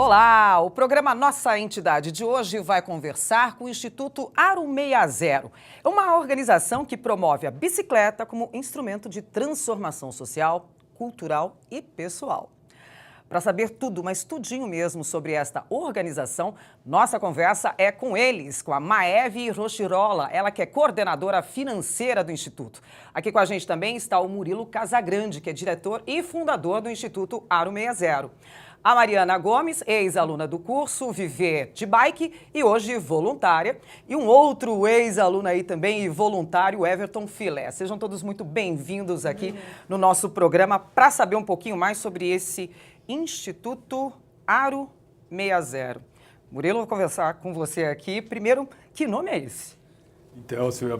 Olá, o programa Nossa Entidade de hoje vai conversar com o Instituto Aro 60. É uma organização que promove a bicicleta como instrumento de transformação social, cultural e pessoal. Para saber tudo, mas tudinho mesmo sobre esta organização, nossa conversa é com eles, com a Maeve Rochirola, ela que é coordenadora financeira do Instituto. Aqui com a gente também está o Murilo Casagrande, que é diretor e fundador do Instituto Aro 60. A Mariana Gomes, ex-aluna do curso Viver de Bike e hoje voluntária. E um outro ex-aluno aí também e voluntário, Everton Filé. Sejam todos muito bem-vindos aqui no nosso programa para saber um pouquinho mais sobre esse Instituto Aro 60. Murilo, vou conversar com você aqui. Primeiro, que nome é esse? Então, Silvia,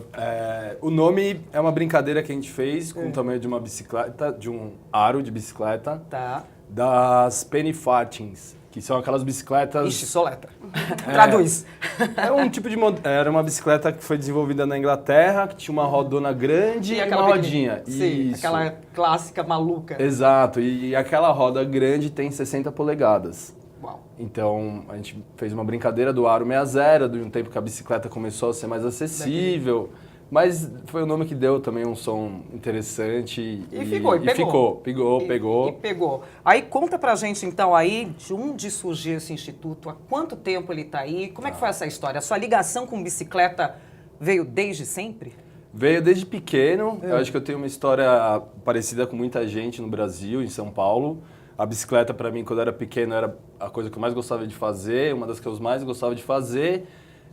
o nome é uma brincadeira que a gente fez com o tamanho de uma bicicleta, de um aro de bicicleta. Tá. Das penny farthings, que são aquelas bicicletas... Ixi, soletra. Traduz. É um tipo de... Era uma bicicleta que foi desenvolvida na Inglaterra, que tinha uma rodona grande e uma rodinha. Sim, Isso. aquela clássica maluca. Exato, e aquela roda grande tem 60 polegadas. Uau. Então, a gente fez uma brincadeira do Aro 60, de um tempo que a bicicleta começou a ser mais acessível. Mas foi o nome que deu também um som interessante. E ficou, e pegou. Pegou. Aí conta pra gente então aí de onde surgiu esse instituto, há quanto tempo ele tá aí, como é que foi essa história? A sua ligação com bicicleta veio desde sempre? Veio desde pequeno, eu acho que eu tenho uma história parecida com muita gente no Brasil, em São Paulo. A bicicleta para mim, quando eu era pequeno, era a coisa que eu mais gostava de fazer, uma das que eu mais gostava de fazer.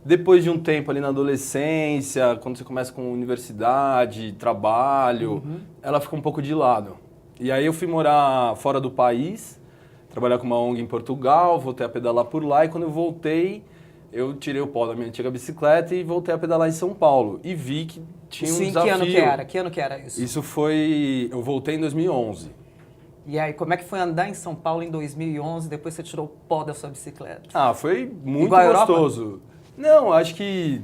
Depois de um tempo ali na adolescência, quando você começa com universidade, trabalho, ela fica um pouco de lado. E aí eu fui morar fora do país, trabalhar com uma ONG em Portugal, voltei a pedalar por lá e quando eu voltei, eu tirei o pó da minha antiga bicicleta e voltei a pedalar em São Paulo. E vi que tinha um desafio. Que ano que era isso? Isso foi... Eu voltei em 2011. E aí, como é que foi andar em São Paulo em 2011, depois você tirou o pó da sua bicicleta? Ah, foi muito Igual a gostoso. Europa? Não, acho que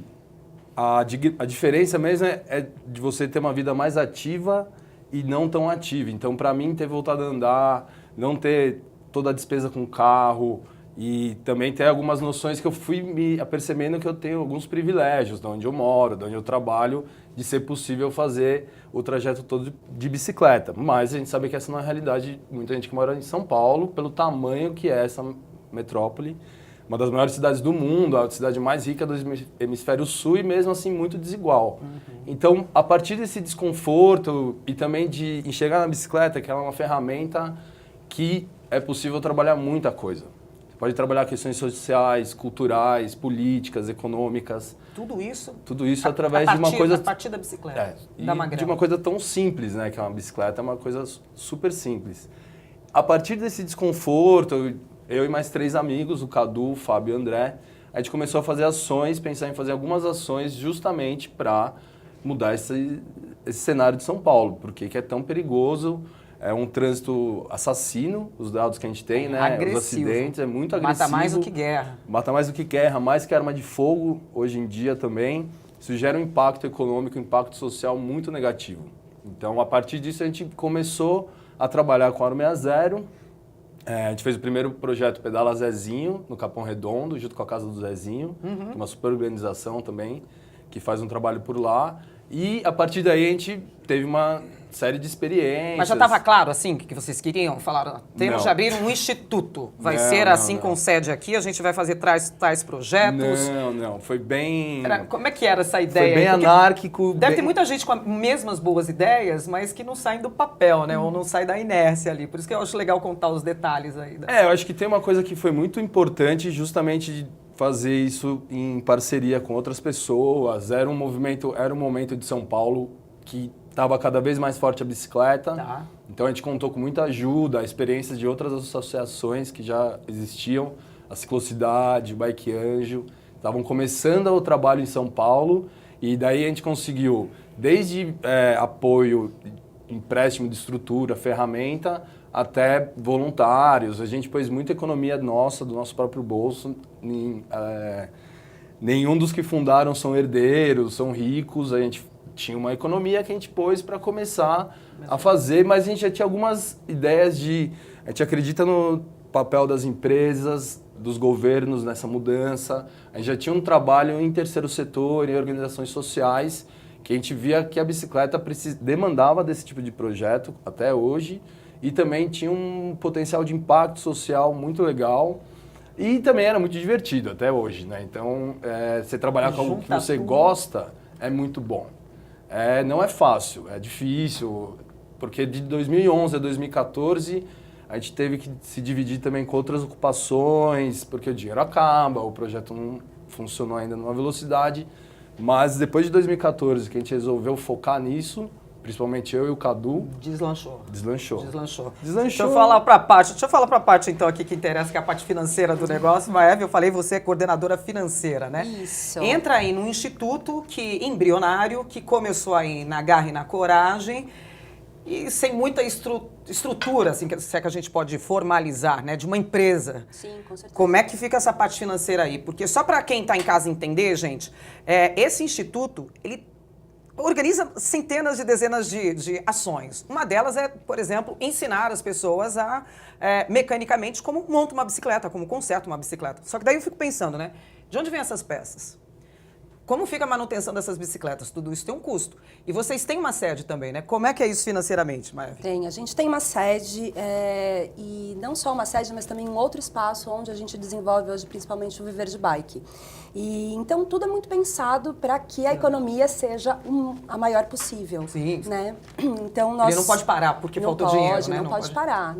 a diferença mesmo é de você ter uma vida mais ativa e não tão ativa. Então, para mim, ter voltado a andar, não ter toda a despesa com carro e também ter algumas noções que eu fui me apercebendo que eu tenho alguns privilégios, de onde eu moro, de onde eu trabalho, de ser possível fazer o trajeto todo de bicicleta. Mas a gente sabe que essa não é a realidade de muita gente que mora em São Paulo, pelo tamanho que é essa metrópole. Uma das maiores cidades do mundo, a cidade mais rica do hemisfério sul e mesmo assim muito desigual. Então, a partir desse desconforto e também de enxergar na bicicleta que ela é uma ferramenta que é possível trabalhar muita coisa. Você pode trabalhar questões sociais, culturais, políticas, econômicas. Tudo isso? Tudo isso através de uma coisa... A partir da bicicleta, da magrela. De uma coisa tão simples, né? Que é uma bicicleta, é uma coisa super simples. A partir desse desconforto... Eu e mais 3 amigos, o Cadu, o Fábio e o André, a gente começou a fazer ações, pensar em fazer algumas ações justamente para mudar esse cenário de São Paulo. Porque que é tão perigoso, é um trânsito assassino, os dados que a gente tem, né? Agressivo. Os acidentes, é muito agressivo. Mata mais do que guerra. Mata mais do que guerra, mais que arma de fogo hoje em dia também. Isso gera um impacto econômico, um impacto social muito negativo. Então, a partir disso, a gente começou a trabalhar com a Aro 60. A gente fez o primeiro projeto Pedala Zezinho, no Capão Redondo, junto com a Casa do Zezinho, que é uma super organização também, que faz um trabalho por lá. E a partir daí a gente teve uma série de experiências. Mas já estava claro, assim, o que vocês queriam? Falaram, temos de abrir um instituto. Vai ser assim, com sede aqui, a gente vai fazer tais projetos. Não. Foi bem... Como é que era essa ideia? Foi bem anárquico. Deve ter muita gente com as mesmas boas ideias, mas que não saem do papel, né? Ou não sai da inércia ali. Por isso que eu acho legal contar os detalhes aí. Eu acho que tem uma coisa que foi muito importante, justamente de fazer isso em parceria com outras pessoas. Era um momento de São Paulo que estava cada vez mais forte a bicicleta. Tá. Então a gente contou com muita ajuda, experiências de outras associações que já existiam, a Ciclocidade, o Bike Anjo, estavam começando o trabalho em São Paulo e daí a gente conseguiu desde apoio, empréstimo de estrutura, ferramenta, até voluntários. A gente pôs muita economia nossa, do nosso próprio bolso. Nenhum dos que fundaram são herdeiros, são ricos. A gente tinha uma economia que a gente pôs para começar a fazer, mas a gente já tinha algumas ideias de... A gente acredita no papel das empresas, dos governos nessa mudança. A gente já tinha um trabalho em terceiro setor, em organizações sociais, que a gente via que a bicicleta demandava desse tipo de projeto até hoje e também tinha um potencial de impacto social muito legal e também era muito divertido até hoje, né? Então, você trabalhar com algo que você gosta é muito bom. Não é fácil, é difícil, porque de 2011 a 2014 a gente teve que se dividir também com outras ocupações, porque o dinheiro acaba, o projeto não funcionou ainda numa velocidade. Mas depois de 2014, que a gente resolveu focar nisso, principalmente eu e o Cadu... Deslanchou. Deixa eu falar para a parte, então, aqui que interessa, que é a parte financeira do negócio. Maeve, eu falei, você é coordenadora financeira, né? Isso. Entra aí num instituto embrionário, que começou aí na garra e na coragem, e sem muita estrutura, assim, se é que a gente pode formalizar, né, de uma empresa. Sim, com certeza. Como é que fica essa parte financeira aí? Porque só para quem está em casa entender, gente, esse instituto, ele organiza centenas e dezenas de ações. Uma delas é, por exemplo, ensinar as pessoas a, mecanicamente, como monta uma bicicleta, como conserta uma bicicleta. Só que daí eu fico pensando, né, de onde vêm essas peças? Como fica a manutenção dessas bicicletas? Tudo isso tem um custo. E vocês têm uma sede também, né? Como é que é isso financeiramente, Maeve? A gente tem uma sede, e não só uma sede, mas também um outro espaço onde a gente desenvolve hoje, principalmente, o Viver de Bike. E, então, tudo é muito pensado para que a economia seja a maior possível. Sim. Né? Então, nós... Ele não pode parar porque faltou dinheiro, né? Não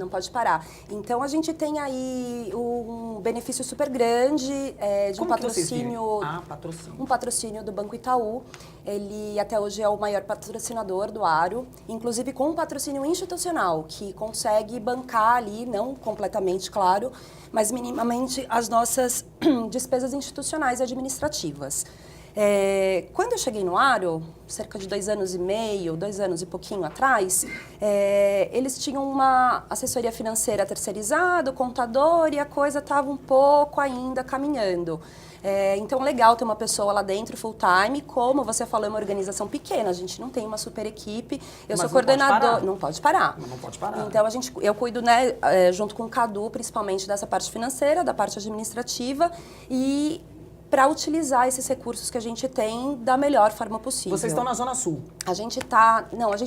pode parar. Então, a gente tem aí um benefício super grande de um patrocínio... Patrocínio. Um patrocínio do Banco Itaú. Ele até hoje é o maior patrocinador do Aro, inclusive com um patrocínio institucional, que consegue bancar ali, não completamente, claro, mas minimamente as nossas despesas institucionais e administrativas. Quando eu cheguei no Aro, cerca de 2 anos e meio, 2 anos e pouquinho atrás, eles tinham uma assessoria financeira terceirizada, o contador, e a coisa estava um pouco ainda caminhando. Então, legal ter uma pessoa lá dentro, full time, como você falou, é uma organização pequena, a gente não tem uma super equipe, eu sou coordenador... Não pode parar. Então, eu cuido, né, junto com o Cadu, principalmente dessa parte financeira, da parte administrativa, e para utilizar esses recursos que a gente tem da melhor forma possível. Vocês estão na Zona Sul? A gente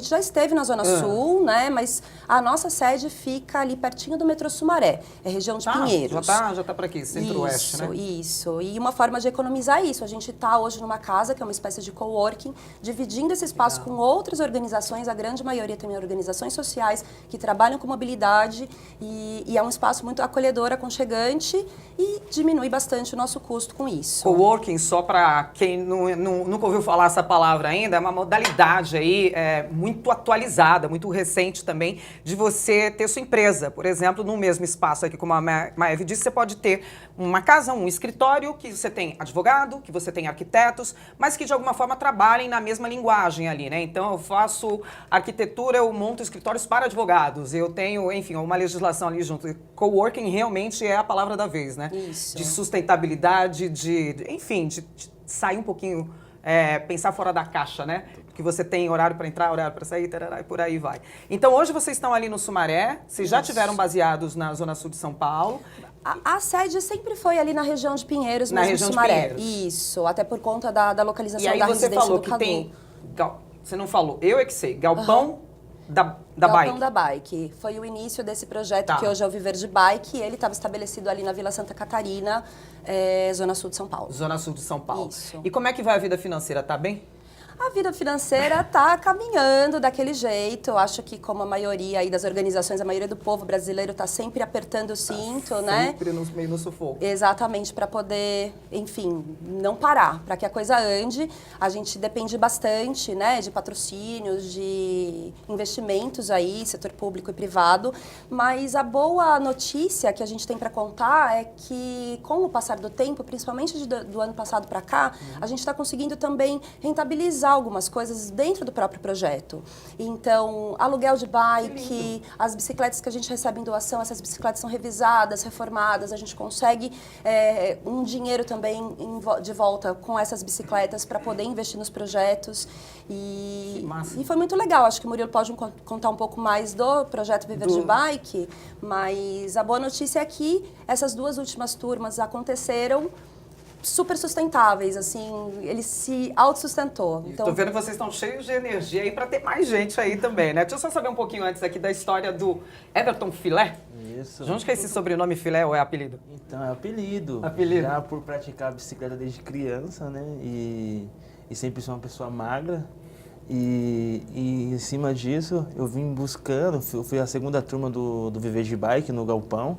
já esteve na Zona Sul, né? Mas a nossa sede fica ali pertinho do metrô Sumaré, é região de Pinheiros. Já tá por aqui, centro-oeste, né? Isso. E uma forma de economizar isso, a gente está hoje numa casa que é uma espécie de coworking, dividindo esse espaço com outras organizações, a grande maioria também organizações sociais que trabalham com mobilidade e é um espaço muito acolhedor, aconchegante e diminui bastante o nosso custo com isso. Coworking, só para quem nunca ouviu falar essa palavra ainda, é uma modalidade aí muito atualizada, muito recente também, de você ter sua empresa. Por exemplo, no mesmo espaço aqui, como a Maeve disse, você pode ter uma casa, um escritório, que você tem advogado, que você tem arquitetos, mas que de alguma forma trabalhem na mesma linguagem ali, né? Então, eu faço arquitetura, eu monto escritórios para advogados, eu tenho, enfim, uma legislação ali junto. Coworking realmente é a palavra da vez, né? Isso. De sustentabilidade, de sair um pouquinho, pensar fora da caixa, né? Que você tem horário para entrar, horário para sair, tarará, e por aí vai. Então, hoje vocês estão ali no Sumaré, vocês já tiveram baseados na Zona Sul de São Paulo. A sede sempre foi ali na região de Pinheiros, na região Sumaré. de Pinheiros. Isso, até por conta da localização da residência do Cadu. E aí você falou que tem... Você não falou, eu é que sei, galpão da bike. Galpão da Bike. Foi o início desse projeto que hoje é o Viver de Bike. Ele estava estabelecido ali na Vila Santa Catarina, Zona Sul de São Paulo. Zona Sul de São Paulo. Isso. E como é que vai a vida financeira? Tá bem? A vida financeira está caminhando daquele jeito. Eu acho que, como a maioria aí das organizações, a maioria do povo brasileiro está sempre apertando o cinto, né? Sempre meio no sufoco. Exatamente, para poder, enfim, não parar, para que a coisa ande. A gente depende bastante, né, de patrocínios, de investimentos aí, setor público e privado. Mas a boa notícia que a gente tem para contar é que, com o passar do tempo, principalmente do ano passado para cá, a gente está conseguindo também rentabilizar viabilizar algumas coisas dentro do próprio projeto. Então, aluguel de bike, as bicicletas que a gente recebe em doação, essas bicicletas são revisadas, reformadas, a gente consegue um dinheiro também de volta com essas bicicletas para poder investir nos projetos. E foi muito legal. Acho que o Murilo pode contar um pouco mais do projeto Viver de Bike, mas a boa notícia é que essas 2 últimas turmas aconteceram super sustentáveis, assim, ele se autossustentou. Então, tô vendo que vocês estão cheios de energia aí para ter mais gente aí também, né? Deixa eu só saber um pouquinho antes aqui da história do Everton Filé. Isso. De onde que é esse sobrenome Filé ou é apelido? Então, é apelido. Apelido. Já por praticar bicicleta desde criança, né? E sempre sou uma pessoa magra. E em cima disso, eu vim buscando, fui a 2ª turma do Viver de Bike no Galpão.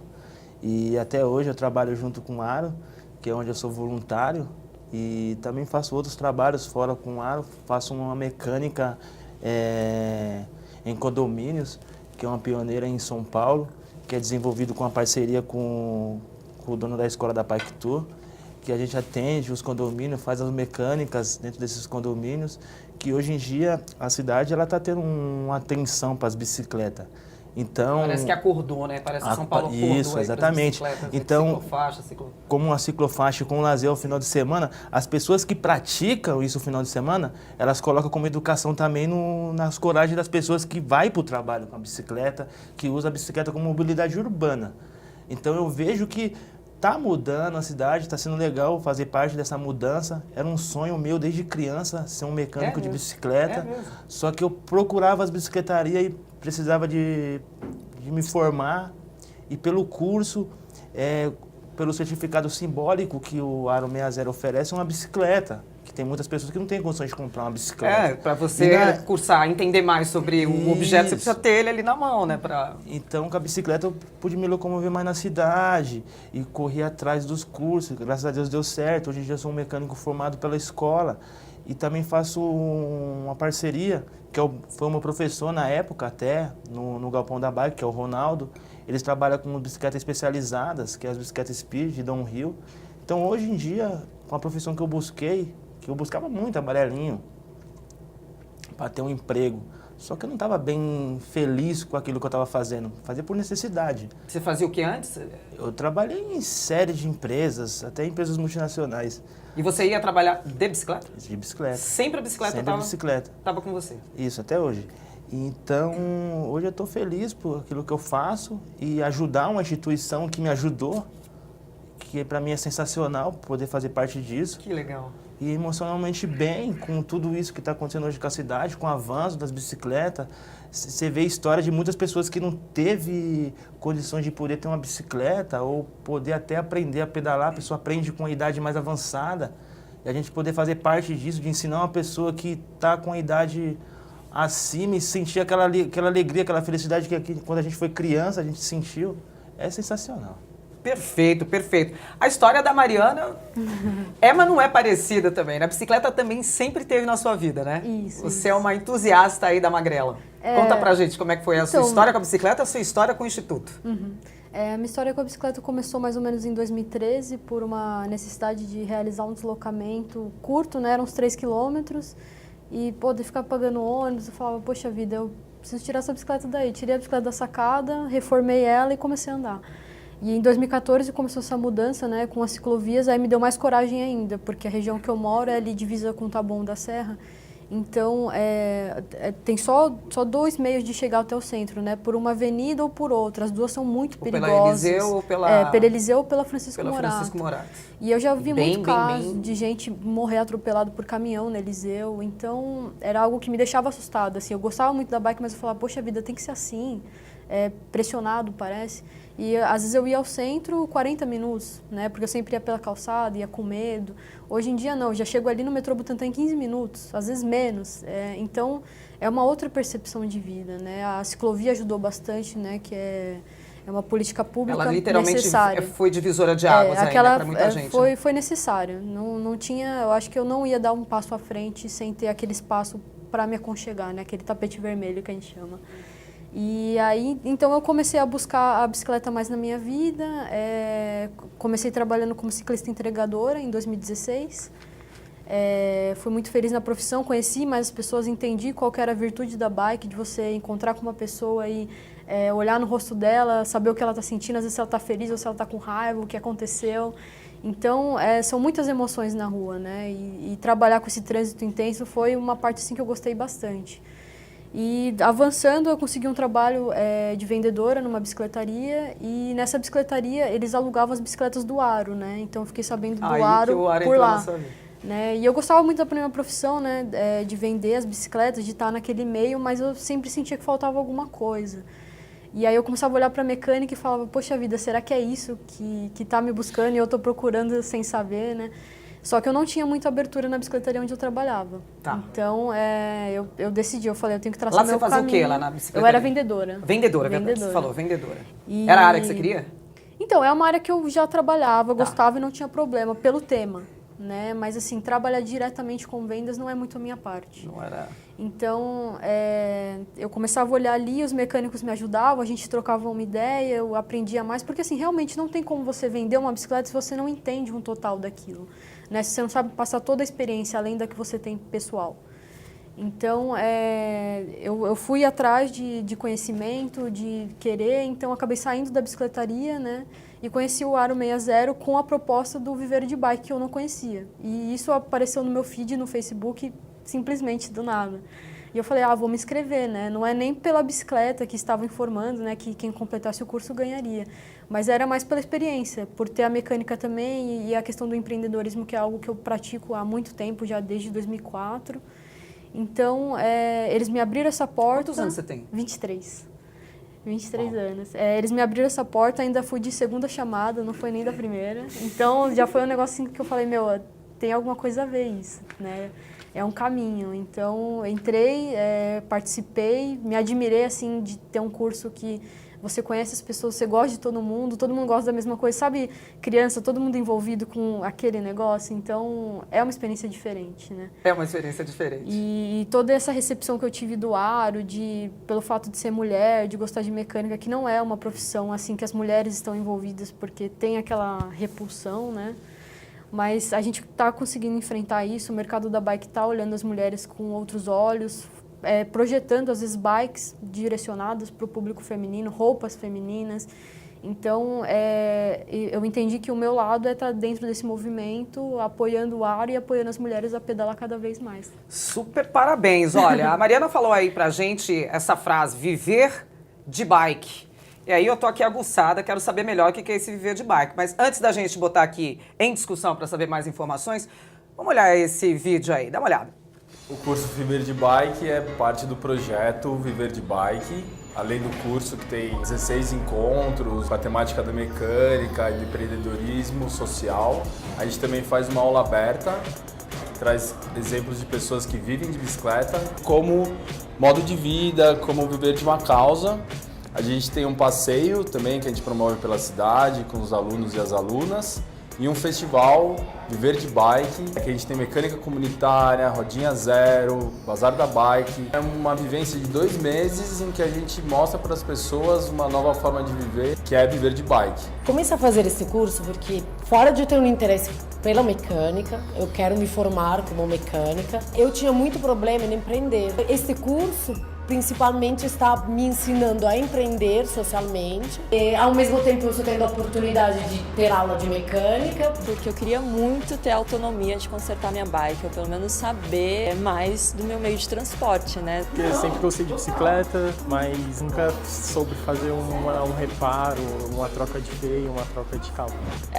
E até hoje eu trabalho junto com o Aro, que é onde eu sou voluntário, e também faço outros trabalhos fora com o Aro, faço uma mecânica em condomínios, que é uma pioneira em São Paulo, que é desenvolvido com uma parceria com o dono da escola da Bike Tour, que a gente atende os condomínios, faz as mecânicas dentro desses condomínios, que hoje em dia a cidade está tendo uma atenção para as bicicletas. Então, parece que acordou, né? Parece que São Paulo acordou. Isso, exatamente. Então, como uma ciclofaixa com lazer ao final de semana, as pessoas que praticam isso no final de semana, elas colocam como educação também nas coragens das pessoas que vai para o trabalho com a bicicleta, que usa a bicicleta como mobilidade urbana. Então, eu vejo que está mudando a cidade, está sendo legal fazer parte dessa mudança. Era um sonho meu desde criança ser um mecânico de bicicleta. Só que eu procurava as bicicletarias e precisava de me formar. E pelo curso, pelo certificado simbólico que o Aro 60 oferece, uma bicicleta. Que tem muitas pessoas que não têm condições de comprar uma bicicleta. Para você cursar, entender mais sobre o objeto, você precisa ter ele ali na mão, né? Então, com a bicicleta eu pude me locomover mais na cidade e correr atrás dos cursos. Graças a Deus deu certo. Hoje em dia eu sou um mecânico formado pela escola e também faço uma parceria, que foi o meu professor na época até, no Galpão da Bike, que é o Ronaldo. Eles trabalham com bicicletas especializadas, que é as bicicletas Speed de Downhill. Então, hoje em dia, com a profissão que eu busquei, que eu buscava muito amarelinho para ter um emprego. Só que eu não estava bem feliz com aquilo que eu estava fazendo. Fazia por necessidade. Você fazia o que antes? Eu trabalhei em série de empresas, até empresas multinacionais. E você ia trabalhar de bicicleta? De bicicleta. Sempre a bicicleta Sempre a bicicleta. Estava com você? Isso, até hoje. Então, hoje eu estou feliz por aquilo que eu faço e ajudar uma instituição que me ajudou, que para mim é sensacional poder fazer parte disso. Que legal. E emocionalmente bem com tudo isso que está acontecendo hoje com a cidade, com o avanço das bicicletas. Você vê história de muitas pessoas que não teve condições de poder ter uma bicicleta ou poder até aprender a pedalar. A pessoa aprende com a idade mais avançada. E a gente poder fazer parte disso, de ensinar uma pessoa que está com a idade acima e sentir aquela alegria, aquela felicidade que quando a gente foi criança a gente sentiu, é sensacional. Perfeito, perfeito. A história da Mariana mas não é parecida também, né? A bicicleta também sempre teve na sua vida, né? Isso. Você é uma entusiasta aí da magrela. Conta pra gente como é que foi a sua história com a bicicleta e a sua história com o Instituto. A minha história com a bicicleta começou mais ou menos em 2013 por uma necessidade de realizar um deslocamento curto, né? Eram uns 3 quilômetros e poder ficar pagando ônibus. Eu falava, poxa vida, eu preciso tirar essa bicicleta daí. Tirei a bicicleta da sacada, reformei ela e comecei a andar. E em 2014 começou essa mudança, né, com as ciclovias, aí me deu mais coragem ainda, porque a região que eu moro é ali divisa com Taboão da Serra, então tem só 2 meios de chegar até o centro, né, por uma avenida ou por outra, as duas são muito perigosas. Pela Eliseu ou pela... pela Eliseu ou pela Francisco Morato. E eu já vi muito caso de gente morrer atropelado por caminhão na Eliseu, então era algo que me deixava assustada, assim, eu gostava muito da bike, mas eu falava, poxa vida, tem que ser assim, pressionado parece. E às vezes eu ia ao centro 40 minutos, né? Porque eu sempre ia pela calçada, ia com medo. Hoje em dia não, eu já chego ali no metrô Butantã em 15 minutos, às vezes menos. Então é uma outra percepção de vida, né? A ciclovia ajudou bastante, né? Que é uma política pública necessária. Ela literalmente foi divisora de águas para muita gente. Foi necessária. Não tinha, eu acho que eu não ia dar um passo à frente sem ter aquele espaço para me aconchegar, né? Aquele tapete vermelho que a gente chama. E aí, então eu comecei a buscar a bicicleta mais na minha vida, comecei trabalhando como ciclista entregadora em 2016, Fui muito feliz na profissão, conheci mais as pessoas, entendi qual que era a virtude da bike, de você encontrar com uma pessoa e olhar no rosto dela, saber o que ela está sentindo, às vezes se ela está feliz ou se ela está com raiva, o que aconteceu. Então, são muitas emoções na rua, né? E trabalhar com esse trânsito intenso foi uma parte assim, que eu gostei bastante. E avançando, eu consegui um trabalho de vendedora numa bicicletaria, e nessa bicicletaria eles alugavam as bicicletas do Aro, né? Então eu fiquei sabendo do Aro por lá. Né? E eu gostava muito da minha profissão, né? De vender as bicicletas, de estar naquele meio, mas eu sempre sentia que faltava alguma coisa. E aí eu começava a olhar para a mecânica e falava, poxa vida, será que é isso que está me buscando e eu estou procurando sem saber, né? Só que eu não tinha muita abertura na bicicletaria onde eu trabalhava. Tá. Então, eu decidi, eu falei, eu tenho que traçar meu caminho. Lá você fazia o quê lá na bicicletaria? Eu era vendedora. Vendedora, você falou, vendedora. Era a área que você queria? Então, é uma área que eu já trabalhava, gostava e não tinha problema, pelo tema. Né? Mas assim, trabalhar diretamente com vendas não é muito a minha parte. Não era. Então, eu começava a olhar ali, os mecânicos me ajudavam, a gente trocava uma ideia, eu aprendia mais, porque assim, realmente não tem como você vender uma bicicleta se você não entende um total daquilo, né? Se você não sabe passar toda a experiência, além da que você tem pessoal. Então, eu fui atrás de conhecimento, de querer, então acabei saindo da bicicletaria, né? E conheci o Aro 60 com a proposta do Viveiro de Bike, que eu não conhecia. E isso apareceu no meu feed no Facebook, simplesmente do nada. E eu falei, vou me inscrever, né? Não é nem pela bicicleta que estavam informando, né? Que quem completasse o curso ganharia. Mas era mais pela experiência, por ter a mecânica também e a questão do empreendedorismo, que é algo que eu pratico há muito tempo, já desde 2004. Então, eles me abriram essa porta... Quantos anos você tem? 23 anos. Eles me abriram essa porta, ainda fui de segunda chamada, não foi nem da primeira. Então, já foi um negócio assim que eu falei, tem alguma coisa a ver isso, né? É um caminho. Então, entrei, participei, me admirei, assim, de ter um curso que você conhece as pessoas, você gosta de todo mundo gosta da mesma coisa. Sabe, criança, todo mundo envolvido com aquele negócio. Então, é uma experiência diferente, né? É uma experiência diferente. E toda essa recepção que eu tive do Aro, pelo fato de ser mulher, de gostar de mecânica, que não é uma profissão assim que as mulheres estão envolvidas, porque tem aquela repulsão, né? Mas a gente está conseguindo enfrentar isso, o mercado da bike está olhando as mulheres com outros olhos, projetando, às vezes, bikes direcionadas para o público feminino, roupas femininas. Então, eu entendi que o meu lado é estar dentro desse movimento, apoiando o Aro e apoiando as mulheres a pedalar cada vez mais. Super parabéns. Olha, a Mariana falou aí pra gente essa frase, viver de bike. E aí eu tô aqui aguçada, quero saber melhor o que é esse viver de bike. Mas antes da gente botar aqui em discussão para saber mais informações, vamos olhar esse vídeo aí, dá uma olhada. O curso Viver de Bike é parte do projeto Viver de Bike. Além do curso que tem 16 encontros com a temática da mecânica e do empreendedorismo social, a gente também faz uma aula aberta, traz exemplos de pessoas que vivem de bicicleta como modo de vida, como viver de uma causa. A gente tem um passeio também que a gente promove pela cidade com os alunos e as alunas. E um festival, Viver de Bike, que a gente tem mecânica comunitária, rodinha zero, bazar da bike. É uma vivência de 2 meses em que a gente mostra para as pessoas uma nova forma de viver, que é viver de bike. Comecei a fazer esse curso porque, fora de eu ter um interesse pela mecânica, eu quero me formar como mecânica, eu tinha muito problema em empreender. Esse curso principalmente está me ensinando a empreender socialmente. E, ao mesmo tempo, eu estou tendo a oportunidade de ter aula de mecânica. Porque eu queria muito ter a autonomia de consertar minha bike, ou pelo menos saber mais do meu meio de transporte, né? Eu sempre gostei de bicicleta, mas nunca soube fazer um reparo, uma troca de freio, uma troca de cabo.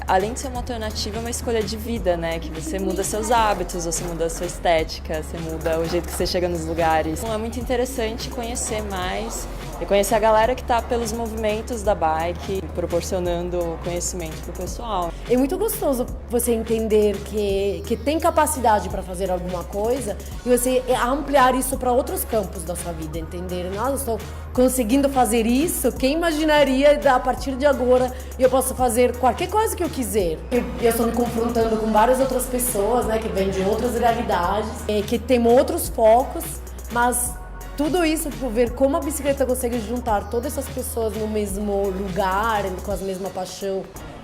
Além de ser uma alternativa, é uma escolha de vida, né? Que você muda seus hábitos, você muda a sua estética, você muda o jeito que você chega nos lugares. Então é muito interessante conhecer mais e conhecer a galera que está pelos movimentos da bike, proporcionando conhecimento para o pessoal. É muito gostoso você entender que tem capacidade para fazer alguma coisa e você ampliar isso para outros campos da sua vida, entender? Nossa, eu estou conseguindo fazer isso, quem imaginaria a partir de agora eu posso fazer qualquer coisa que eu quiser. Eu estou me confrontando com várias outras pessoas, né, que vêm de outras realidades, que têm outros focos, mas tudo isso, por ver como a bicicleta consegue juntar todas essas pessoas no mesmo lugar, com a mesma paixão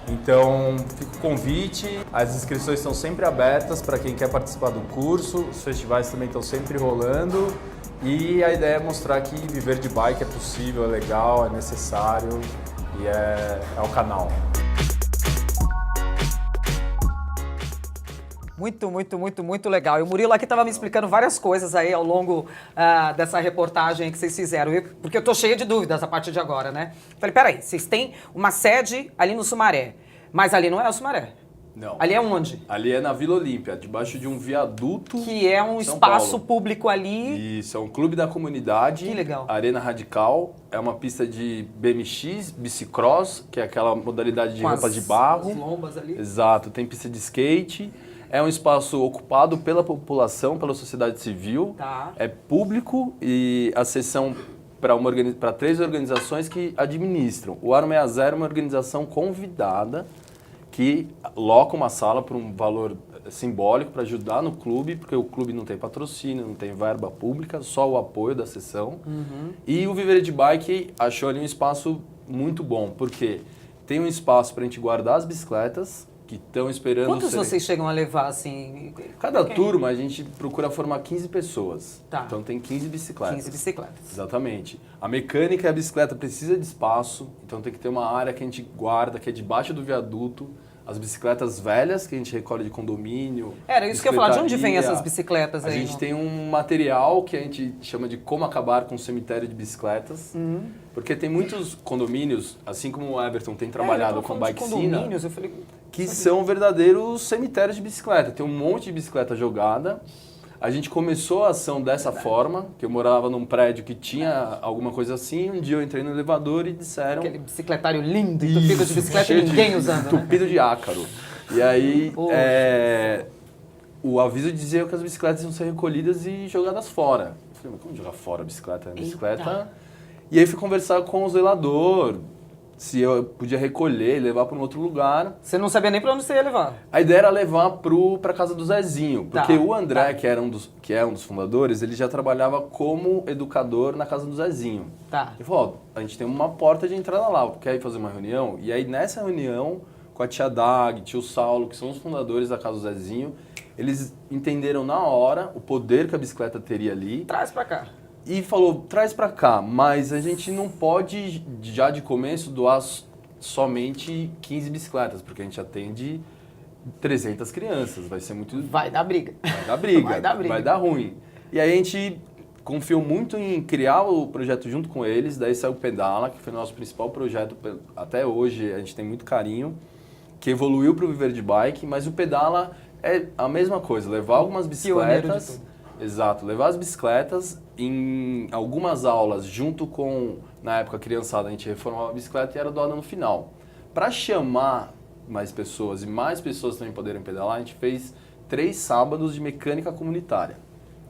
Então, fica o convite, as inscrições estão sempre abertas para quem quer participar do curso, os festivais também estão sempre rolando e a ideia é mostrar que viver de bike é possível, é legal, é necessário e é o canal. Muito legal. E o Murilo aqui estava me explicando várias coisas aí ao longo dessa reportagem que vocês fizeram, porque eu tô cheia de dúvidas a partir de agora, né? Falei, peraí, vocês têm uma sede ali no Sumaré, mas ali não é o Sumaré. Não. Ali é onde? Ali é na Vila Olímpia, debaixo de um viaduto. Que é um São espaço Paulo. Público ali. Isso, é um clube da comunidade. Que legal. Arena Radical. É uma pista de BMX, bicicross, que é aquela modalidade de Com rampas as- de barro. as lombas ali. Exato, tem pista de skate. É um espaço ocupado pela população, pela sociedade civil. Tá. É público e a sessão para 3 organizações que administram. O Aro 60 é uma organização convidada que loca uma sala por um valor simbólico para ajudar no clube, porque o clube não tem patrocínio, não tem verba pública, só o apoio da sessão. E o Viver de Bike achou ali um espaço muito bom, porque tem um espaço para a gente guardar as bicicletas que estão esperando... Quantos serem- vocês chegam a levar, assim? Cada turma a gente procura formar 15 pessoas. Tá. Então tem 15 bicicletas. 15 bicicletas. Exatamente. A mecânica e a bicicleta precisa de espaço, então tem que ter uma área que a gente guarda, que é debaixo do viaduto. As bicicletas velhas que a gente recolhe de condomínio. Era isso que eu ia falar. De onde vem bicicletaria. essas bicicletas A aí? gente tem um material que a gente chama de como acabar com o cemitério de bicicletas. Porque tem muitos condomínios, assim como o Everton tem trabalhado com bike bike-sina, condomínios, eu falei... que são verdadeiros cemitérios de bicicleta. Tem um monte de bicicleta jogada. A gente começou a ação dessa forma, que eu morava num prédio que tinha alguma coisa assim. Um dia eu entrei no elevador e disseram... Aquele bicicletário lindo, entupido de bicicleta e cheio de- ninguém usando, né? Entupido de ácaro. E aí, Poxa. o aviso dizia que as bicicletas iam ser recolhidas e jogadas fora. Eu falei, mas como jogar fora a bicicleta? A bicicleta... E aí fui conversar com o zelador, se eu podia recolher e levar para um outro lugar. Você não sabia nem pra onde você ia levar. A ideia era levar para casa do Zezinho, Tá, porque o André, tá. que é um dos fundadores, ele já trabalhava como educador na casa do Zezinho. Tá. Ele falou, ó, a gente tem uma porta de entrada lá, quer ir fazer uma reunião? E aí nessa reunião, com a tia Dag, tio Saulo, que são os fundadores da casa do Zezinho, eles entenderam na hora o poder que a bicicleta teria ali. Traz pra cá. E falou, traz pra cá, mas a gente não pode, já de começo, doar somente 15 bicicletas, porque a gente atende 300 crianças, vai ser muito... Vai dar briga. Vai dar briga, Vai dar briga. vai dar ruim. E aí a gente confiou muito em criar o projeto junto com eles, daí saiu o Pedala, que foi o nosso principal projeto, até hoje a gente tem muito carinho, que evoluiu para o Viver de Bike, mas o Pedala é a mesma coisa, levar algumas Pioneiro de bicicletas... Exato, levar as bicicletas em algumas aulas, junto com, na época, a criançada, a gente reformava a bicicleta e era doada no final. Para chamar mais pessoas e mais pessoas também poderem pedalar, a gente fez 3 sábados de mecânica comunitária.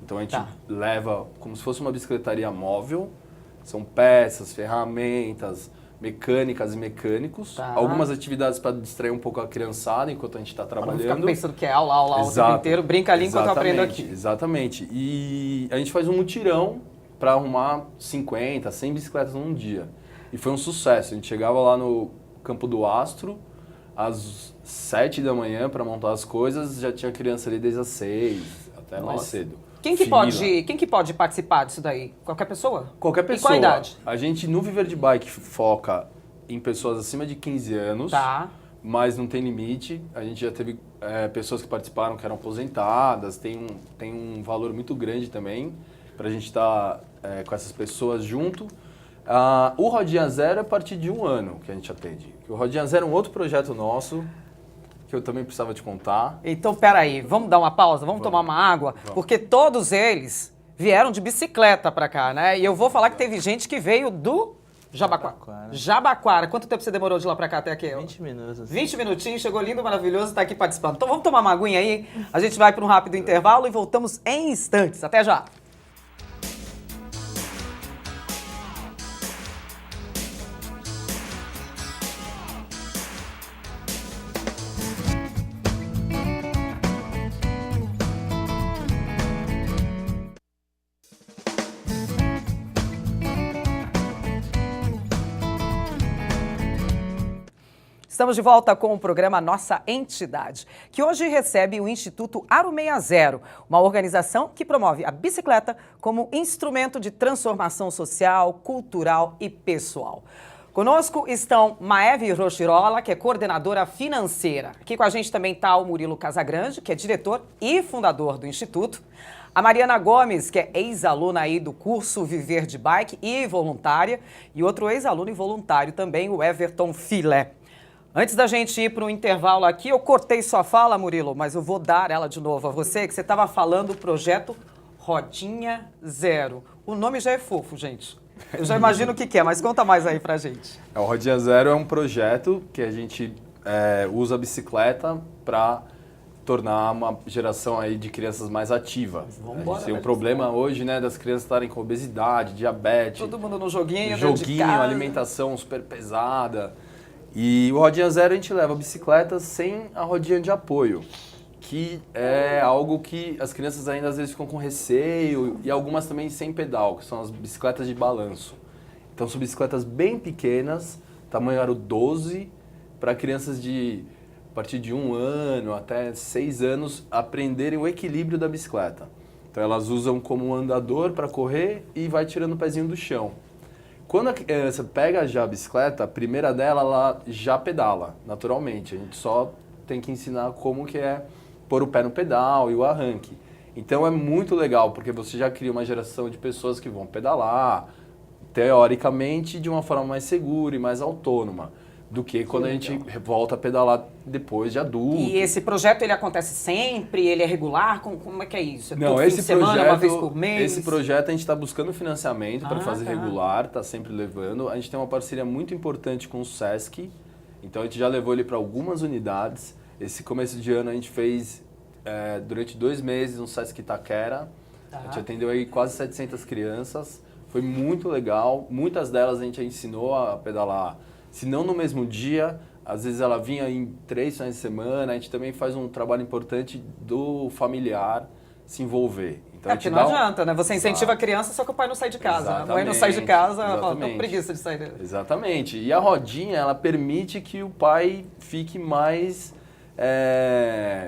Então a gente Tá. leva como se fosse uma bicicletaria móvel, são peças, ferramentas, mecânicas e mecânicos, Tá. algumas atividades para distrair um pouco a criançada enquanto a gente está Pra não trabalhando. ficar pensando que é aula o tempo Exato. inteiro. Brinca ali enquanto eu aprendo Exatamente, aqui. Exatamente. E a gente faz um mutirão para arrumar 50, 100 bicicletas num dia. E foi um sucesso. A gente chegava lá no Campo do Astro às 7 da manhã para montar as coisas, já tinha criança ali desde as 6, até mais Nossa. cedo. Quem que, Fila. quem que pode participar disso daí? Qualquer pessoa? Qualquer E pessoa. qual a idade? A gente no Viver de Bike foca em pessoas acima de 15 anos. Tá. Mas não tem limite. A gente já teve pessoas que participaram que eram aposentadas. Tem um valor muito grande também para a gente estar com essas pessoas junto. O Rodinha Zero é a partir de 1 ano que a gente atende. O Rodinha Zero é um outro projeto nosso que eu também precisava te contar. Então, peraí, vamos dar uma pausa? Vamos tomar uma água? Porque todos eles vieram de bicicleta pra cá, né? E eu vou falar que teve gente que veio do Jabaquara. Jabaquara. Quanto tempo você demorou de lá pra cá até aqui? 20 minutos. 20 minutinhos, chegou lindo, maravilhoso, tá aqui participando. Então vamos tomar uma aguinha aí, a gente vai para um rápido intervalo e voltamos em instantes. Até já! Estamos de volta com o programa Nossa Entidade, que hoje recebe o Instituto Aro 60, uma organização que promove a bicicleta como instrumento de transformação social, cultural e pessoal. Conosco estão Maeve Rochirola, que é coordenadora financeira. Aqui com a gente também está o Murilo Casagrande, que é diretor e fundador do Instituto. A Mariana Gomes, que é ex-aluna aí do curso Viver de Bike e voluntária. E outro ex-aluno e voluntário também, o Everton Filé. Antes da gente ir para o intervalo aqui, eu cortei sua fala, Murilo, mas eu vou dar ela de novo a você, que você estava falando do projeto Rodinha Zero. O nome já é fofo, gente. Eu já imagino o que é, mas conta mais aí pra gente. O Rodinha Zero é um projeto que a gente usa a bicicleta para tornar uma geração aí de crianças mais ativa. A gente tem um problema hoje, né, das crianças estarem com obesidade, diabetes. Todo mundo no joguinho, alimentação super pesada. E o Rodinha Zero a gente leva a bicicleta sem a rodinha de apoio, que é algo que as crianças ainda às vezes ficam com receio, e algumas também sem pedal, que são as bicicletas de balanço. Então são bicicletas bem pequenas, tamanho aro 12, para crianças a partir de 1 ano até 6 anos aprenderem o equilíbrio da bicicleta. Então elas usam como um andador para correr e vai tirando o pezinho do chão. Quando a criança pega já a bicicleta, a primeira dela ela já pedala, naturalmente. A gente só tem que ensinar como que é pôr o pé no pedal e o arranque. Então é muito legal, porque você já cria uma geração de pessoas que vão pedalar, teoricamente, de uma forma mais segura e mais autônoma, do que quando a gente volta a pedalar depois de adulto. E esse projeto, ele acontece sempre? Ele é regular? Como é que é isso? É Não, todo esse fim de semana, projeto, uma vez por mês? Esse projeto a gente está buscando financiamento para fazer tá. regular, está sempre levando. A gente tem uma parceria muito importante com o Sesc, então a gente já levou ele para algumas unidades. Esse começo de ano a gente fez durante 2 meses no Sesc Itaquera. A gente atendeu aí quase 700 crianças. Foi muito legal. Muitas delas a gente ensinou a pedalar, se não no mesmo dia, às vezes ela vinha em 3 finais de semana. A gente também faz um trabalho importante do familiar se envolver. Então, porque não adianta, né? Você incentiva a criança, só que o pai não sai de casa. A mãe não sai de casa, ela fala, tô com preguiça de sair dele. Exatamente. E a rodinha, ela permite que o pai fique mais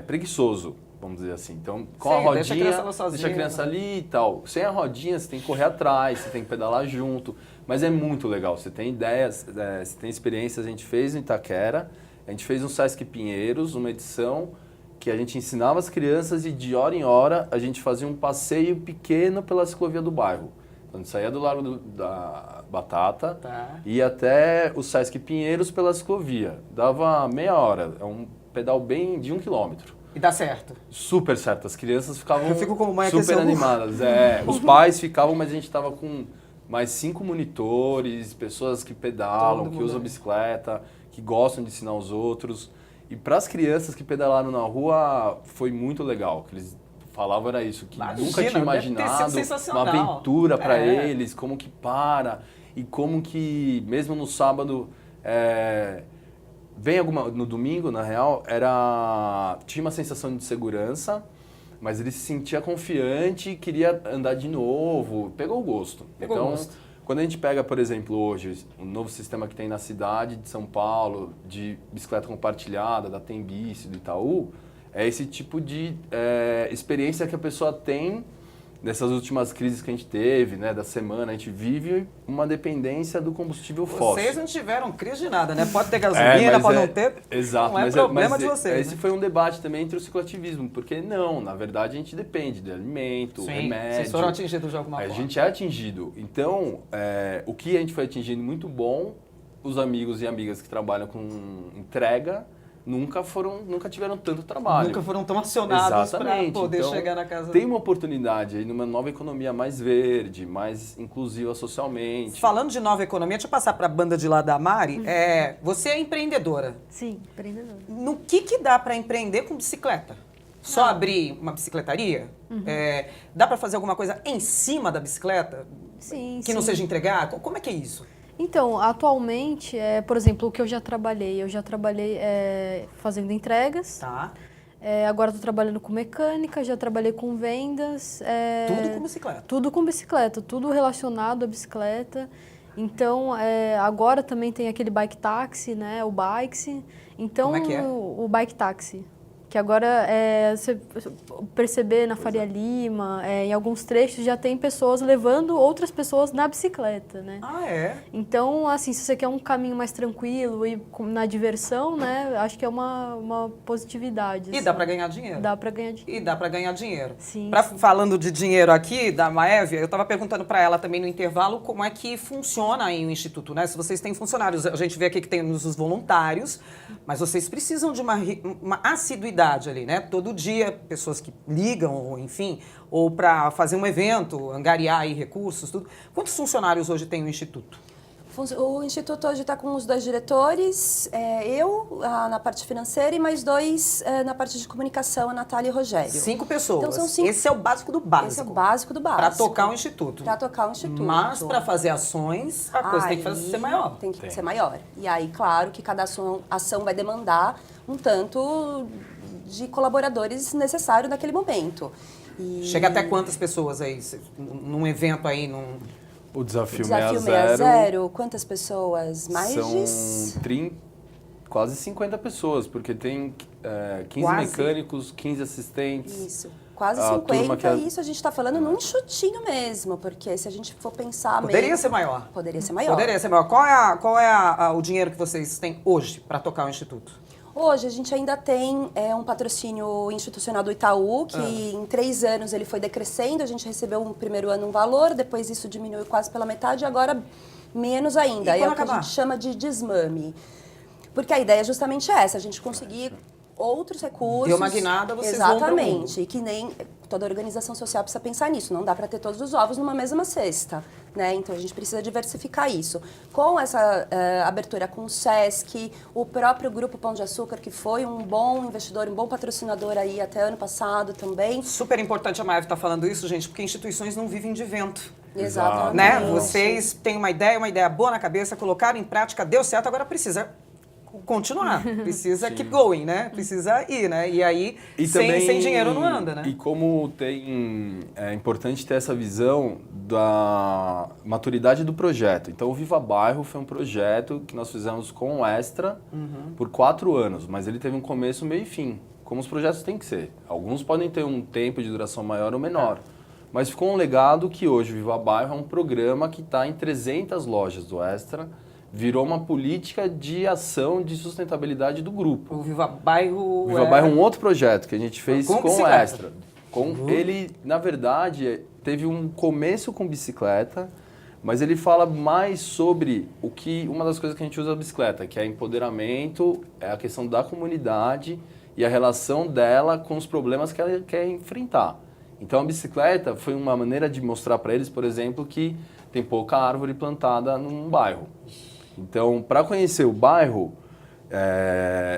preguiçoso, vamos dizer assim. Então, com a rodinha, deixa a criança ali e tal. Sem a rodinha, você tem que correr atrás, você tem que pedalar junto. Mas é muito legal, você tem ideias, você tem experiências. A gente fez no Itaquera, a gente fez no Sesc Pinheiros, uma edição que a gente ensinava as crianças e de hora em hora a gente fazia um passeio pequeno pela ciclovia do bairro. Então, a gente saía do Largo da Batata e ia até o Sesc Pinheiros pela ciclovia. Dava meia hora, é um pedal bem de 1 quilômetro. E dá certo? Super certo, as crianças ficavam como super animadas. Os pais ficavam, mas a gente estava com mais 5 monitores, pessoas que pedalam, que usam bicicleta, que gostam de ensinar os outros. E para as crianças que pedalaram na rua, foi muito legal. O que eles falavam era isso, que nunca tinha imaginado uma aventura para eles, como que para, e como que, mesmo no sábado, no domingo, na real, tinha uma sensação de segurança, mas ele se sentia confiante, queria andar de novo, pegou o gosto. Quando a gente pega, por exemplo, hoje, um novo sistema que tem na cidade de São Paulo, de bicicleta compartilhada, da Tembice, do Itaú, é esse tipo de experiência que a pessoa tem nessas últimas crises que a gente teve, né, da semana. A gente vive uma dependência do combustível fóssil. Vocês não tiveram crise de nada, né? Pode ter gasolina, pode não ter. Exato, não é problema de vocês. Esse foi um debate também entre o cicloativismo, porque não, na verdade a gente depende de alimento, remédio. Vocês foram atingidos de alguma forma. A gente é atingido. Então, o que a gente foi atingindo muito bom, os amigos e amigas que trabalham com entrega nunca tiveram tanto trabalho. Nunca foram tão acionados para poder chegar na casa. Tem uma oportunidade aí numa nova economia mais verde, mais inclusiva socialmente. Falando de nova economia, deixa eu passar para a banda de lá da Mari. Você é empreendedora. Sim, empreendedora. No que dá para empreender com bicicleta? Só abrir uma bicicletaria? Dá para fazer alguma coisa em cima da bicicleta? Sim, que não seja entregar? Como é que é isso? Então, atualmente, por exemplo, o que eu já trabalhei fazendo entregas. Tá. Agora estou trabalhando com mecânica, já trabalhei com vendas. Tudo com bicicleta? Tudo com bicicleta, tudo relacionado à bicicleta. Então, agora também tem aquele bike táxi, né? O Bikes. Então, Como é que é? O bike táxi. Que agora, você perceber na Faria Lima, em alguns trechos, já tem pessoas levando outras pessoas na bicicleta, né? Ah, é? Então, assim, se você quer um caminho mais tranquilo e na diversão, né? Acho que é uma positividade. E assim. dá para ganhar dinheiro. Dá pra ganhar dinheiro. E dá para ganhar dinheiro. Sim, sim. Falando de dinheiro aqui, da Maévia, eu estava perguntando para ela também no intervalo como é que funciona aí o Instituto, né? Se vocês têm funcionários, a gente vê aqui que tem os voluntários, mas vocês precisam de uma assiduidade ali, né? Todo dia, pessoas que ligam, ou enfim, ou para fazer um evento, angariar aí recursos, tudo. Quantos funcionários hoje tem o Instituto? O Instituto hoje está com os 2 diretores, eu na parte financeira e mais 2 na parte de comunicação, a Natália e o Rogério. 5 pessoas. Então, são 5. Esse é o básico do básico. Esse é o básico do básico. Para tocar o Instituto. Para tocar o Instituto. Mas para fazer ações, a coisa tem que ser maior. Tem que ser maior. E aí, claro, que cada ação vai demandar um tanto de colaboradores necessário naquele momento. Chega até quantas pessoas aí, num evento aí, O Desafio 60, quantas pessoas? Mais são quase 50 pessoas, porque tem 15 Quase. mecânicos, 15 assistentes. Isso, quase A turma 50. que Isso a gente está falando num chutinho mesmo, porque se a gente for pensar Poderia mesmo... ser maior. Poderia ser maior. Poderia ser maior. Qual é o dinheiro que vocês têm hoje para tocar o Instituto? Hoje a gente ainda tem um patrocínio institucional do Itaú, que em 3 anos ele foi decrescendo, a gente recebeu no primeiro ano um valor, depois isso diminuiu quase pela metade e agora menos ainda. E É quando o que acabar? a gente chama de desmame. Porque a ideia é justamente essa, a gente conseguir outros recursos. Deu uma guinada, vocês vão pro mundo. Exatamente, e que nem toda organização social precisa pensar nisso, não dá para ter todos os ovos numa mesma cesta, né? Então a gente precisa diversificar isso. Com essa abertura com o SESC, o próprio Grupo Pão de Açúcar, que foi um bom investidor, um bom patrocinador aí até ano passado também. Super importante a Maeve estar falando isso, gente, porque instituições não vivem de vento. Exatamente. Né? Vocês têm uma ideia boa na cabeça, colocaram em prática, deu certo, agora precisa continuar. Precisa keep going, né? Precisa ir, né? E aí, sem dinheiro não anda, né? E como é importante ter essa visão da maturidade do projeto. Então, o Viva Bairro foi um projeto que nós fizemos com o Extra por 4 anos, mas ele teve um começo, meio e fim, como os projetos têm que ser. Alguns podem ter um tempo de duração maior ou menor, mas ficou um legado que hoje o Viva Bairro é um programa que está em 300 lojas do Extra, virou uma política de ação de sustentabilidade do grupo. O Viva Bairro... O Viva Bairro é um outro projeto que a gente fez com o bicicleta. Extra. Ele, na verdade, teve um começo com bicicleta, mas ele fala mais sobre uma das coisas que a gente usa a bicicleta, que é empoderamento, é a questão da comunidade e a relação dela com os problemas que ela quer enfrentar. Então a bicicleta foi uma maneira de mostrar para eles, por exemplo, que tem pouca árvore plantada num bairro. Então, para conhecer o bairro,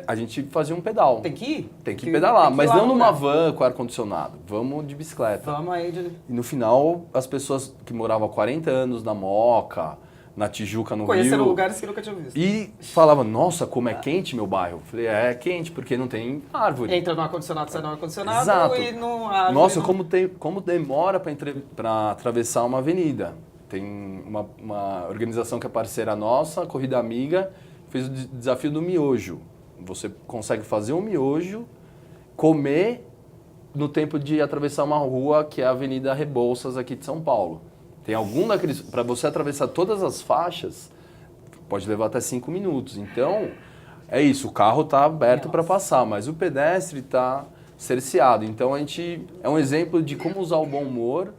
a gente fazia um pedal. Tem que ir? Tem que pedalar, tem que ir mas lá não no numa lugar. van com ar-condicionado. Vamos de bicicleta. Vamos aí E no final, as pessoas que moravam há 40 anos na Moca, na Tijuca, no conheceram Rio... lugares que nunca tinham visto. E falavam, nossa, como é quente meu bairro. Eu falei, é quente porque não tem árvore. Entra no ar-condicionado, sai no ar-condicionado Exato. e no árvore. Nossa, não... como demora para atravessar uma avenida. Tem uma organização que é parceira nossa, Corrida Amiga, fez o desafio do miojo. Você consegue fazer um miojo, comer no tempo de atravessar uma rua que é a Avenida Rebouças aqui de São Paulo. Tem algum daqueles... Para você atravessar todas as faixas, pode levar até 5 minutos. Então, é isso, o carro está aberto para passar, mas o pedestre está cerceado. Então, é um exemplo de como usar o bom humor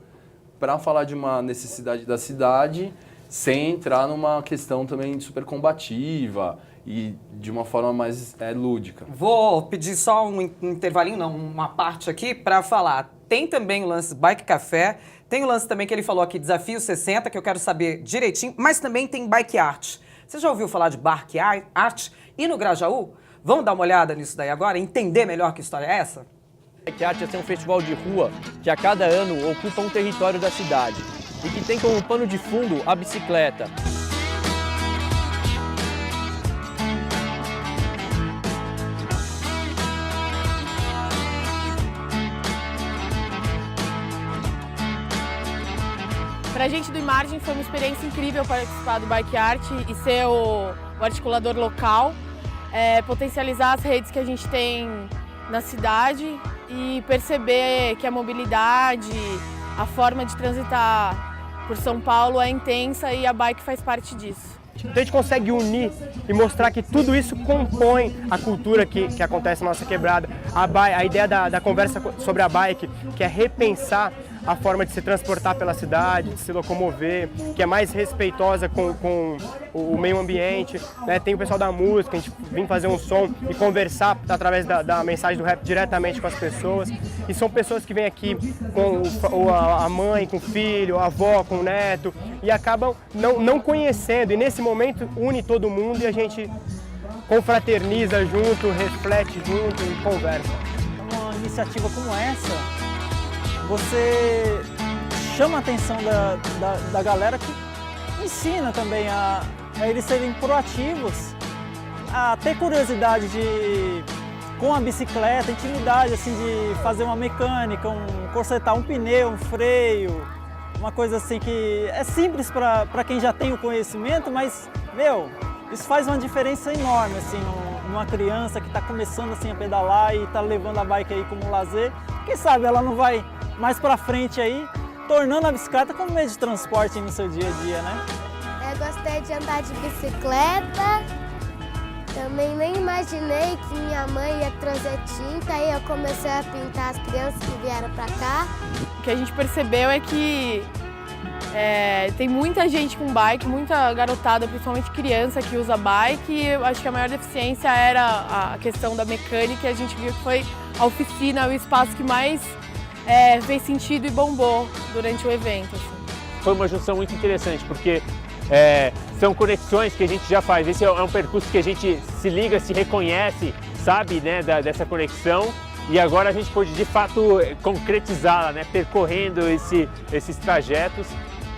para falar de uma necessidade da cidade, sem entrar numa questão também super combativa e de uma forma mais lúdica. Vou pedir só um intervalinho, não, uma parte aqui para falar. Tem também o lance Bike Café, tem o lance também que ele falou aqui, Desafio 60, que eu quero saber direitinho, mas também tem Bike Art. Você já ouviu falar de Bike Art? E no Grajaú? Vamos dar uma olhada nisso daí agora, entender melhor que história é essa? Bike Art é um festival de rua que a cada ano ocupa um território da cidade e que tem como pano de fundo a bicicleta. Pra gente do Imagem foi uma experiência incrível participar do Bike Art e ser o articulador local, potencializar as redes que a gente tem na cidade e perceber que a mobilidade, a forma de transitar por São Paulo é intensa e a bike faz parte disso. Então a gente consegue unir e mostrar que tudo isso compõe a cultura que acontece na nossa quebrada. A ideia da conversa sobre a bike, que é repensar a forma de se transportar pela cidade, de se locomover, que é mais respeitosa com o meio ambiente, né? Tem o pessoal da música, a gente vem fazer um som e conversar através da mensagem do rap diretamente com as pessoas. E são pessoas que vêm aqui com a mãe, com o filho, a avó, com o neto, e acabam não conhecendo. E nesse momento une todo mundo e a gente confraterniza junto, reflete junto e conversa. Uma iniciativa como essa, você chama a atenção da galera que ensina também a eles serem proativos, a ter curiosidade com a bicicleta, intimidade assim, de fazer uma mecânica, consertar um pneu, um freio, uma coisa assim que é simples para quem já tem o conhecimento, mas, isso faz uma diferença enorme assim, numa criança que está começando assim, a pedalar e está levando a bike aí como lazer. Quem sabe ela não vai mais para frente aí, tornando a bicicleta como meio de transporte no seu dia a dia, né? Eu gostei de andar de bicicleta. Também nem imaginei que minha mãe ia trazer tinta, aí eu comecei a pintar as crianças que vieram para cá. O que a gente percebeu é que tem muita gente com bike, muita garotada, principalmente criança, que usa bike, e eu acho que a maior deficiência era a questão da mecânica, e a gente viu que foi a oficina, o espaço que mais fez sentido e bombou durante o evento. Assim. Foi uma junção muito interessante, porque são conexões que a gente já faz. Esse é um percurso que a gente se liga, se reconhece, sabe, né, dessa conexão. E agora a gente pôde, de fato, concretizá-la, né, percorrendo esses trajetos.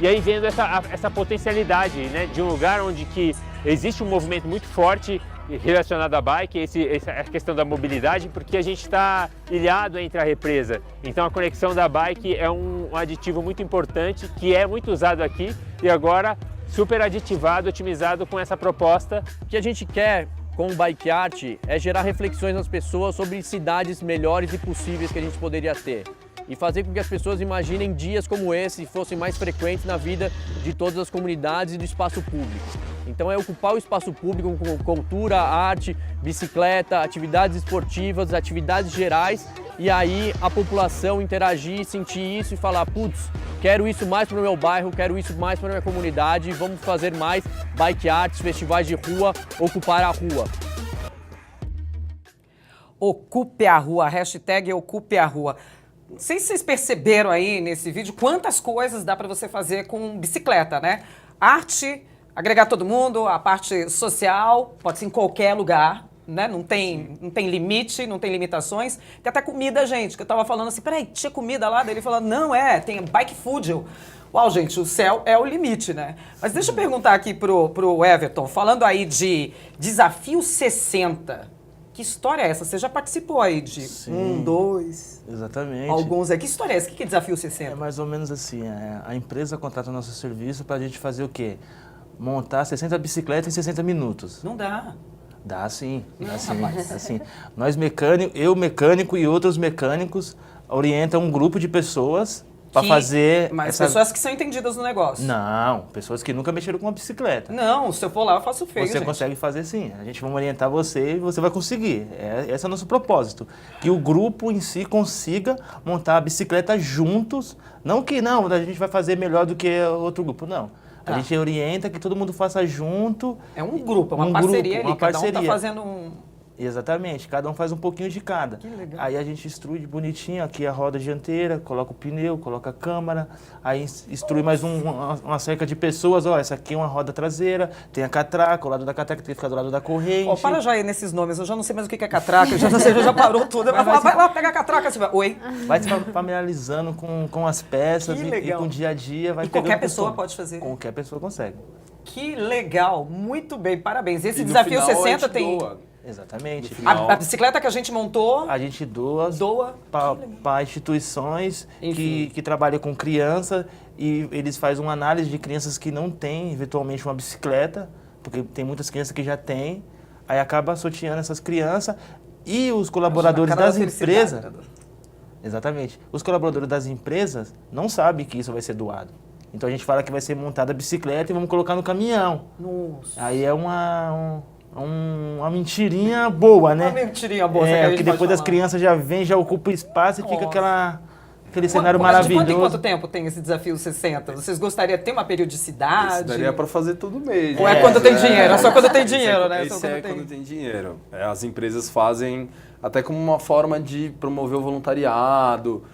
E aí vendo essa potencialidade, né, de um lugar onde que existe um movimento muito forte relacionado à bike, a questão da mobilidade, porque a gente está ilhado entre a represa. Então a conexão da bike é um aditivo muito importante, que é muito usado aqui e agora super aditivado, otimizado com essa proposta. O que a gente quer com o Bike Art é gerar reflexões nas pessoas sobre cidades melhores e possíveis que a gente poderia ter. E fazer com que as pessoas imaginem dias como esse fossem mais frequentes na vida de todas as comunidades e do espaço público. Então é ocupar o espaço público com cultura, arte, bicicleta, atividades esportivas, atividades gerais, e aí a população interagir, sentir isso e falar, putz, quero isso mais para o meu bairro, quero isso mais para a minha comunidade, vamos fazer mais bike arts, festivais de rua, ocupar a rua. Ocupe a rua, hashtag Ocupe a Rua. Não sei se vocês perceberam aí nesse vídeo quantas coisas dá para você fazer com bicicleta, né? Arte, agregar todo mundo, a parte social, pode ser em qualquer lugar, né? Não tem limite, não tem limitações. Tem até comida, gente, que eu tava falando assim, peraí, tinha comida lá? Daí ele falou, não, tem bike food. Uau, gente, o céu é o limite, né? Mas deixa eu perguntar aqui pro Everton, falando aí de Desafio 60. Que história é essa? Você já participou aí de Sim, 2... Exatamente. Alguns aí. Que história é essa? O que é Desafio 60? É mais ou menos assim, a empresa contrata o nosso serviço para a gente fazer o quê? Montar 60 bicicletas em 60 minutos. Não dá. Dá sim, dá sim. Assim, nós mecânicos, eu mecânico e outros mecânicos orientam um grupo de pessoas para fazer... Mas pessoas que são entendidas no negócio. Não, pessoas que nunca mexeram com uma bicicleta. Não, se eu for lá eu faço feio, Você consegue fazer sim. A gente vai orientar você e você vai conseguir. Esse é o nosso propósito. Que o grupo em si consiga montar a bicicleta juntos. Não que a gente vai fazer melhor do que outro grupo, não. A gente orienta que todo mundo faça junto. É um grupo, uma parceria ali. Cada um tá fazendo Exatamente, cada um faz um pouquinho de cada. Que legal. Aí a gente instrui de bonitinho, aqui a roda dianteira, coloca o pneu, coloca a câmara, aí instrui mais uma cerca de pessoas, essa aqui é uma roda traseira, tem a catraca, o lado da catraca tem que ficar do lado da corrente. Para já aí nesses nomes, eu já não sei mais o que é catraca, eu já não sei, já parou tudo. Vai lá pegar a catraca, você vai, oi. Vai se familiarizando com as peças e com o dia a dia. Vai qualquer pessoa pode fazer? Qualquer pessoa consegue. Que legal, muito bem, parabéns. Esse Desafio 60 tem... Exatamente. A bicicleta que a gente montou... A gente doa para instituições que trabalham com criança e eles fazem uma análise de crianças que não têm, eventualmente, uma bicicleta, porque tem muitas crianças que já têm, aí acaba sorteando essas crianças e os colaboradores das empresas... Exatamente. Os colaboradores das empresas não sabem que isso vai ser doado. Então a gente fala que vai ser montada a bicicleta e vamos colocar no caminhão. Nossa. Aí é uma mentirinha boa, né? Uma mentirinha boa, que depois as crianças já vêm, já ocupam espaço e fica aquele cenário maravilhoso. De quanto tempo tem esse desafio 60? Vocês gostariam de ter uma periodicidade? Isso daria para fazer todo mês. Ou é quando tem dinheiro? É só quando tem dinheiro, né? Isso é quando tem dinheiro. As empresas fazem até como uma forma de promover o voluntariado,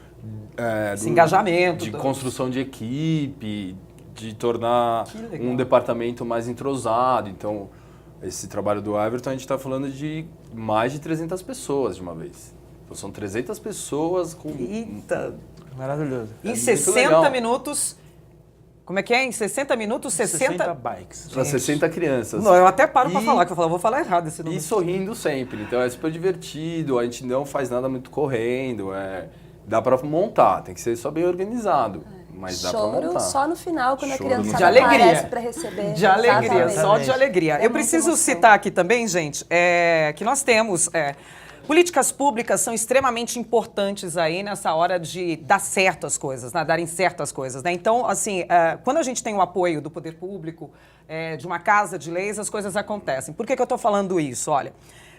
esse engajamento. De construção de equipe, de tornar um departamento mais entrosado. Então, esse trabalho do Everton, a gente está falando de mais de 300 pessoas de uma vez. Então, são 300 pessoas com... Eita! Maravilhoso. Em 60 minutos... Como é que é? Em 60 minutos, 60 bikes. Para 60 crianças. Não, eu até paro para falar, que eu vou falar errado esse número. E sorrindo sempre. Então, é super divertido. A gente não faz nada muito correndo. Dá para montar. Tem que ser só bem organizado. Mas dá para montar. Só no final, quando a criança aparece para receber. De alegria, Exatamente. só de alegria. Eu preciso citar aqui também, gente, que nós temos... políticas públicas são extremamente importantes aí nessa hora de dar certo as coisas, né? Darem certo as coisas, né? Então, assim, quando a gente tem o apoio do poder público, de uma casa de leis, as coisas acontecem. Por que eu estou falando isso? Olha,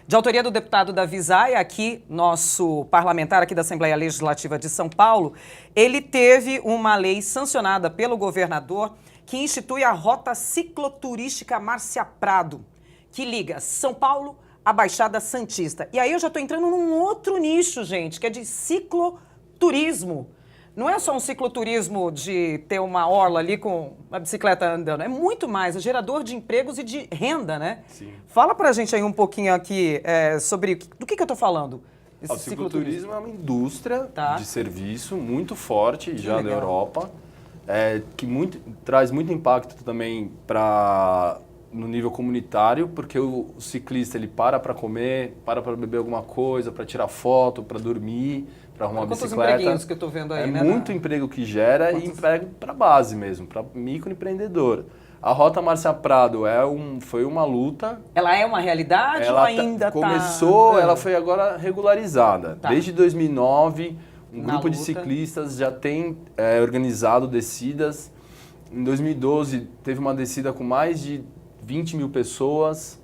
de autoria do deputado Davi Zaia, aqui, nosso parlamentar aqui da Assembleia Legislativa de São Paulo, ele teve uma lei sancionada pelo governador que institui a Rota Cicloturística Márcia Prado, que liga São Paulo a Baixada Santista. E aí eu já estou entrando num outro nicho, gente, que é de cicloturismo. Não é só um cicloturismo de ter uma orla ali com a bicicleta andando, é muito mais, é gerador de empregos e de renda, né? Sim. Fala pra gente aí um pouquinho aqui sobre do que eu tô falando. O cicloturismo é uma indústria de serviço muito forte já da Europa, que traz muito impacto também no nível comunitário, porque o ciclista ele para comer, para beber alguma coisa, para tirar foto, para dormir, para arrumar uma bicicleta. Quantos empreguinhos que eu tô vendo aí, né? Muito emprego que gera e emprego para base mesmo, para microempreendedor. A Rota Márcia Prado foi uma luta. Ela é uma realidade ou ainda começou, ela foi agora regularizada. Tá. Desde 2009, um grupo de ciclistas já tem organizado descidas. Em 2012, teve uma descida com mais de 20 mil pessoas,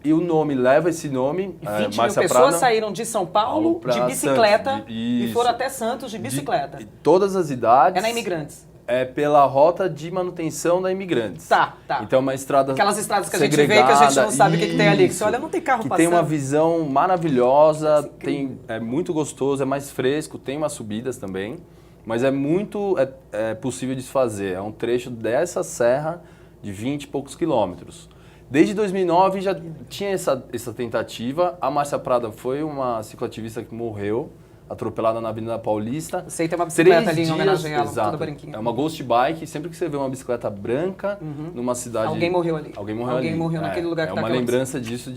e o nome leva esse nome. 20 mil pessoas saíram de São Paulo de bicicleta Santos, e foram até Santos de bicicleta. De todas as idades. É na Imigrantes. É pela rota de manutenção da Imigrantes. Tá. Então uma estrada aquelas estradas que a gente vê que a gente não sabe o que tem ali. Que você olha, não tem carro passando. Tem uma visão maravilhosa, é muito gostoso, é mais fresco, tem umas subidas também, mas é muito possível de se fazer. É um trecho dessa serra de 20 e poucos quilômetros. Desde 2009 já tinha essa tentativa. A Márcia Prado foi uma cicloativista que morreu, atropelada na Avenida Paulista. Você tem uma bicicleta ali em homenagem a ela, toda branquinha. É uma Ghost Bike. Sempre que você vê uma bicicleta branca numa cidade... Alguém morreu ali. Alguém morreu naquele lugar que tá uma lembrança disso,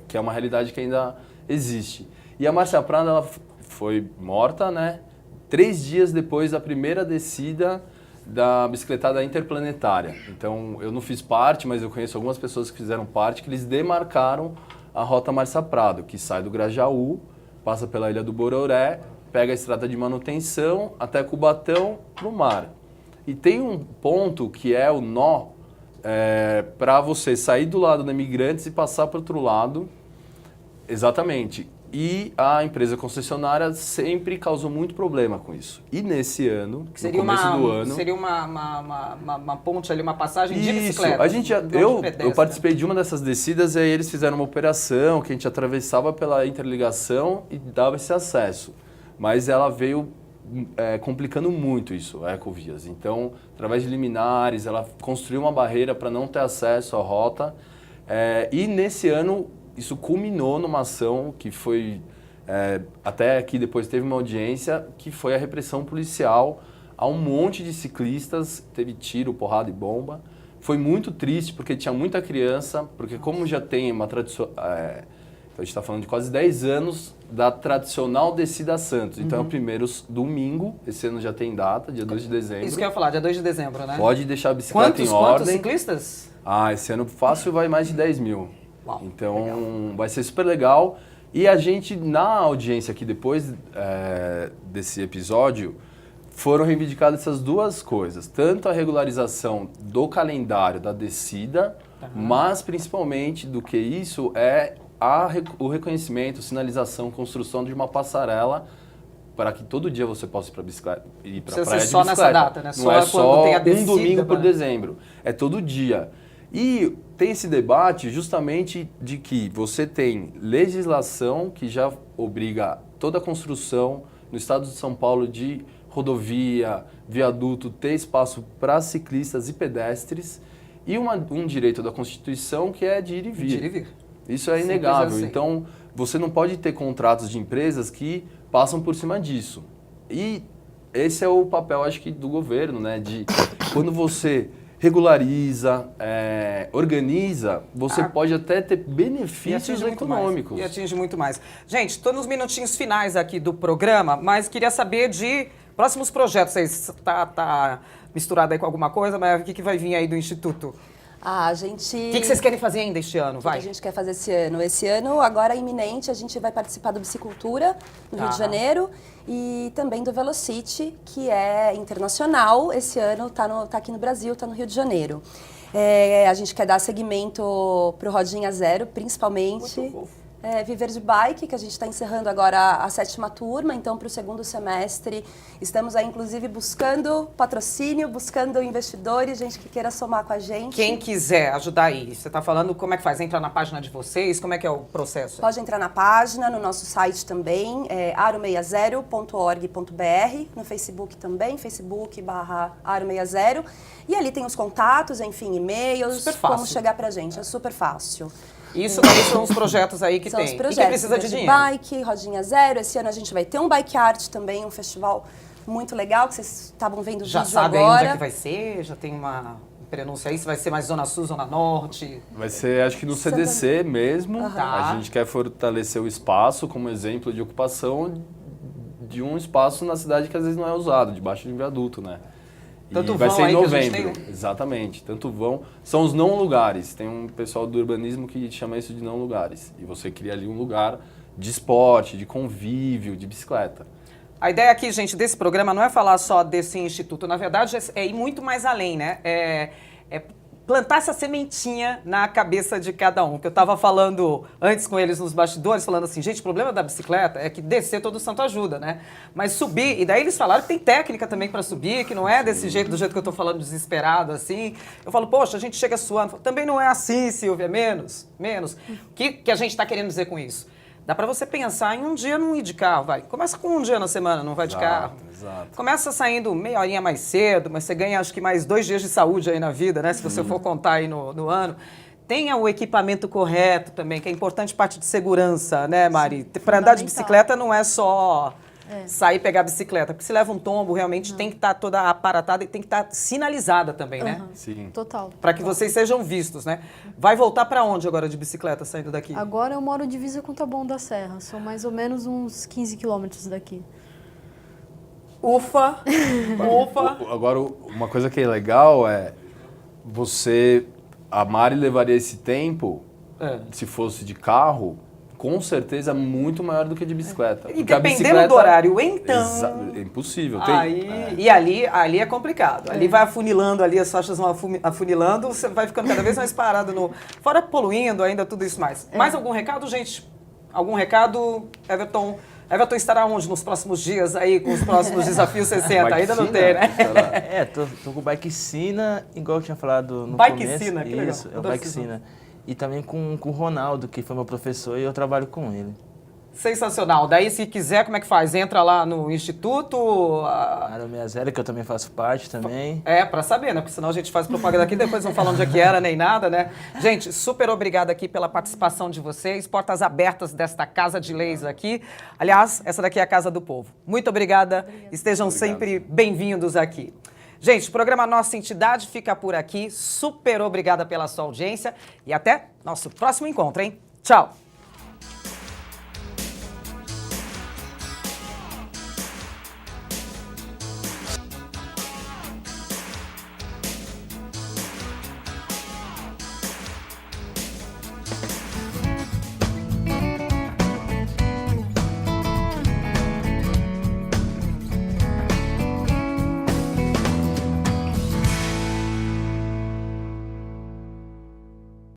que é uma realidade que ainda existe. E a Márcia Prado, ela foi morta, né? 3 dias depois da primeira descida da bicicletada interplanetária. Então, eu não fiz parte, mas eu conheço algumas pessoas que fizeram parte, que eles demarcaram a Rota Márcia Prado, que sai do Grajaú, passa pela Ilha do Bororé, pega a estrada de manutenção até Cubatão, no mar. E tem um ponto que é o nó, para você sair do lado da Imigrantes e passar para o outro lado. Exatamente. E a empresa concessionária sempre causou muito problema com isso. E nesse ano, no começo do ano... Seria uma ponte ali, uma passagem de bicicleta. Eu participei de uma dessas descidas e aí eles fizeram uma operação que a gente atravessava pela interligação e dava esse acesso. Mas ela veio complicando muito isso, a Ecovias. Então, através de liminares, ela construiu uma barreira para não ter acesso à rota. E nesse ano... Isso culminou numa ação que foi, até aqui depois teve uma audiência, que foi a repressão policial a um monte de ciclistas, teve tiro, porrada e bomba, foi muito triste, porque tinha muita criança, porque como já tem uma tradição... então a gente está falando de quase 10 anos da tradicional descida a Santos. Então é o primeiro domingo, esse ano já tem data, dia 2 de dezembro. Isso que eu ia falar, dia 2 de dezembro, né? Pode deixar a bicicleta em ordem. Quantos ciclistas? Esse ano fácil vai mais de 10 mil. Uau, então legal. vai ser super legal. E a gente, na audiência aqui depois desse episódio, foram reivindicadas essas duas coisas. Tanto a regularização do calendário da descida, mas principalmente do que isso é o reconhecimento, sinalização, construção de uma passarela para que todo dia você possa ir para bicicleta, ir para a praia de só bicicleta. nessa data, né? Não Só é quando só tem a descida, um domingo por né? dezembro. É todo dia. E tem esse debate justamente de que você tem legislação que já obriga toda a construção no estado de São Paulo de rodovia, viaduto, ter espaço para ciclistas e pedestres e um direito da Constituição que é de ir e vir. De ir e vir. Isso é Simples inegável. assim. Então, você não pode ter contratos de empresas que passam por cima disso. E esse é o papel, acho que, do governo, né? De quando você regulariza, organiza, você pode até ter benefícios econômicos. E atinge muito mais. Gente, estou nos minutinhos finais aqui do programa, mas queria saber de próximos projetos. Vocês tá misturado aí com alguma coisa, mas o que vai vir aí do Instituto? A gente... O que vocês querem fazer ainda este ano? O que a gente quer fazer esse ano? Esse ano, agora iminente, a gente vai participar do Bicicultura, no Rio de Janeiro, e também do Velocity, que é internacional. Esse ano tá aqui no Brasil, tá no Rio de Janeiro. A gente quer dar seguimento pro Rodinha Zero, principalmente. Viver de Bike, que a gente está encerrando agora a 7ª turma, então para o 2º semestre estamos aí inclusive buscando patrocínio, buscando investidores, gente que queira somar com a gente. Quem quiser ajudar aí, você está falando como é que faz? Entra na página de vocês, como é que é o processo? Pode entrar na página, no nosso site também, aro60.org.br, no Facebook também, facebook.com/aro60, e ali tem os contatos, enfim, e-mails, como chegar pra gente, é super fácil. Isso daí são os projetos aí que são tem. Os projetos, e que precisa de dinheiro. Bike, Rodinha Zero. Esse ano a gente vai ter um Bike Art também, um festival muito legal, que vocês estavam vendo o vídeo agora. Já sabe aí onde é que vai ser? Já tem uma prenúncia aí? Se vai ser mais Zona Sul, Zona Norte? Vai ser, acho que no CDC mesmo. A gente quer fortalecer o espaço como exemplo de ocupação de um espaço na cidade que às vezes não é usado, debaixo de um viaduto, né? Tanto vai ser em novembro, que a gente tem, né? Exatamente. Tanto vão. São os não lugares. Tem um pessoal do urbanismo que chama isso de não lugares. E você cria ali um lugar de esporte, de convívio, de bicicleta. A ideia aqui, gente, desse programa não é falar só desse instituto. Na verdade, é ir muito mais além, né? É plantar essa sementinha na cabeça de cada um. Que eu estava falando antes com eles nos bastidores, falando assim, gente, o problema da bicicleta é que descer todo santo ajuda, né? Mas subir, e daí eles falaram que tem técnica também para subir, que não é desse jeito, do jeito que eu estou falando, desesperado, assim. Eu falo, poxa, a gente chega suando. Também não é assim, Silvia, menos. O que a gente está querendo dizer com isso? Dá para você pensar em um dia não ir de carro, vai. Começa com um dia na semana, não vai de carro. Exato. Começa saindo meia horinha mais cedo, mas você ganha acho que mais 2 dias de saúde aí na vida, né? Se você for contar aí no ano. Tenha o equipamento correto também, que é importante, parte de segurança, né, Mari? Para andar de bicicleta não é só sair e pegar a bicicleta, porque se leva um tombo, realmente tem que estar toda aparatada e tem que estar sinalizada também, né? Sim. Total. Para que vocês sejam vistos, né? Vai voltar para onde agora de bicicleta saindo daqui? Agora eu moro divisa com Taboão da Serra, são mais ou menos uns 15 quilômetros daqui. Ufa! Ufa! Agora, uma coisa que é legal é a Mari levaria esse tempo, se fosse de carro, com certeza muito maior do que de bicicleta. E dependendo do horário, então... É impossível. E ali é complicado. Ali vai afunilando, ali as faixas vão afunilando, você vai ficando cada vez mais parado no... Fora poluindo ainda, tudo isso mais. Mais algum recado, gente? Algum recado, Everton? Everton estará onde nos próximos dias aí, com os próximos desafios 60? Ainda não tem, né? Tô com o Bikecina, igual eu tinha falado no Bikecina, começo. que legal. Isso, é o Bikecina. E também com o Ronaldo, que foi meu professor, e eu trabalho com ele. Sensacional. Daí, se quiser, como é que faz? Entra lá no Instituto... Aro60, que eu também faço parte também. Pra saber, né? Porque senão a gente faz propaganda aqui, depois não falando onde é que era, nem nada, né? Gente, super obrigada aqui pela participação de vocês. Portas abertas desta Casa de Leis aqui. Aliás, essa daqui é a Casa do Povo. Muito obrigada. Estejam sempre bem-vindos aqui. Gente, o programa Nossa Entidade fica por aqui. Super obrigada pela sua audiência e até nosso próximo encontro, hein? Tchau!